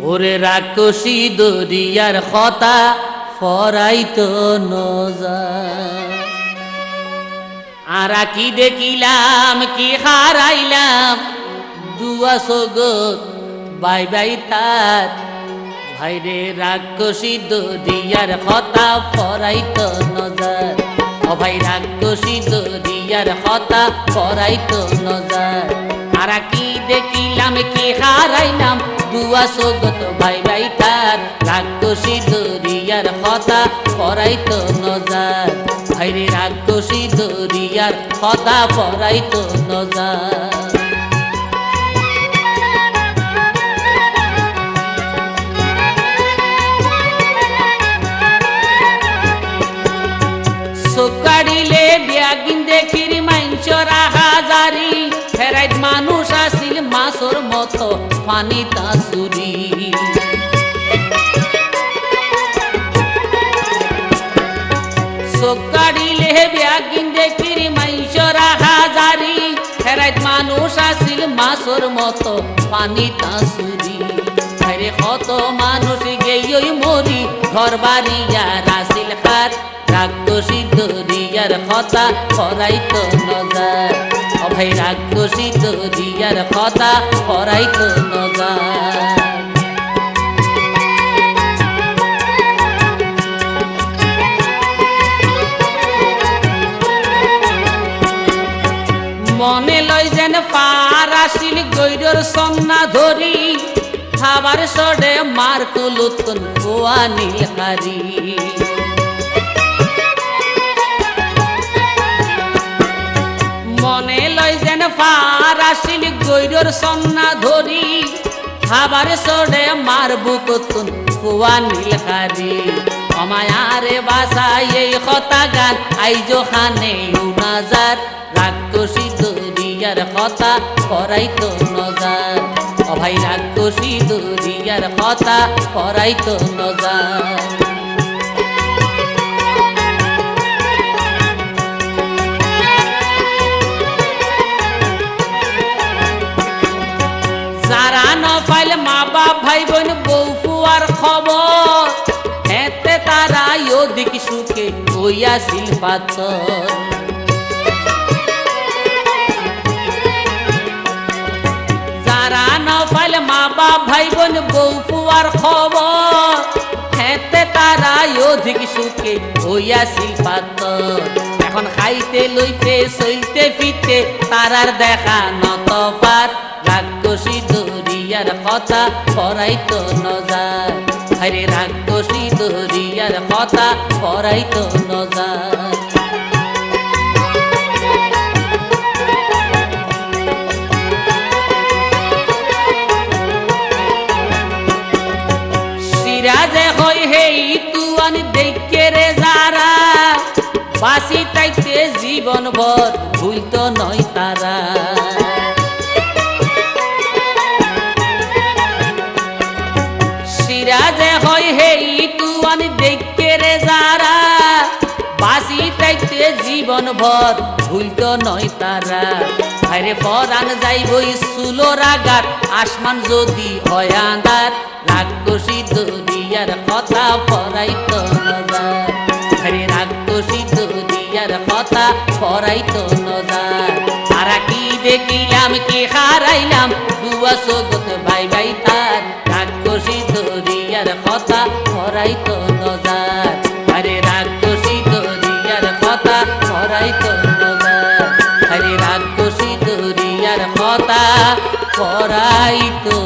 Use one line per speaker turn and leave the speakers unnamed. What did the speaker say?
ওরে রাক্ষসী দরিয়ার কথা ফরাইতো নজার আরা কি দেখিলাম কি হারাইলাম দুয়া সগত বাই বাই তার ভাইরে রাক্ষসী দরিয়ার কথা ফরাইতো নজার ও ভাই রাক্ষসী দরিয়ার কথা ফরাইতো নজার আরা কি দেখিলাম কি হারাইলাম দুয়া সগত ভাই ভাই তার রাক্ষসী দরিয়ার কথা ফরাইতো নজার ভাইরে রাক্ষসী দরিয়ার কথা ফরাইতো নজার কাড়িলে বিয়াগিন দেখির মাইনচরা হাজারি ফেরাইত মানুষ আসিল মাছর মতো পানি তাসুরি কাড়িলে বিয়াগিন দেখির মাইনচরা হাজারি ফেরাইত মানুষ আসিল মাছর মতো পানি তাসুরি আরে কত মানুষ গেই মরি ঘর বাড়িয়া রাসিল খাত রাক্ষসী দরিয়ার কথা ফরাইতো নজার ও ভাই রাক্ষসী দরিয়ার কথা ফরাইতো নজার মনে লয় যেন পার আসিল গৈরর সন্না ধরি খাবার সডে মার কুলুতন ফুয়ানি হারি মনে লয় যেন পার আসিল গৈরর সন্না ধরি খাবার সডে মার বুকতুন ফুয়ানি হারি অমায়ারে বাসায় এই কথা গান আইজো খানে উনাজার রাক্ষসী দরিয়ার কথা ফরাইতো নজার ও ভাই রাক্ষসী দরিয়ার কথা ফরাইতো নজার যারা নপাইল মা বাপ ভাই বোন বউ ফুয়ার খবর হেতে তারা ওদিক সুখে হইয়াছিল পাথর যারা নপাইল মা বাপ ভাই বোন বউ ফুয়ার খবর হেতে তারা অধিক সুখে হইয়াছিল পাথর এখন খাইতে লইতে সইতে ফিরতে তারার দেখা নত পার রাক্ষসী দরিয়ার কথা ফরাইতো নজার আরে রাক্ষসী দরিয়ার কথা ফরাইতো নজার সিরাজে হই হেই তুয়ান দেখে রে যারা বাসি তাইতে জীবন ভর ভুলতো নয় তারা সিরাজে হই হেই তুয়ান দেখে রে যারা বাসি তাইতে জীবন ভর ভুলতো নয় তারা আরে পরাণ যাইবই সুলোর আগার আসমান যদি হয় আন্ধার রাক্ষসী দরিয়ার কথা ফরাইতো নজার আরে রাক্ষসী দরিয়ার কথা ফরাইতো নজার তারা কি দেখিলাম কি হারাইলাম দুয়া সগত ভাই ভাই তার রাক্ষসী দরিয়ার কথা ফরাইতো নজার আরে রাক্ষসী দরিয়ার কথা ফরাইতো নজার আরে রাক্ষসী দরিয়ার কথা ফরাইতো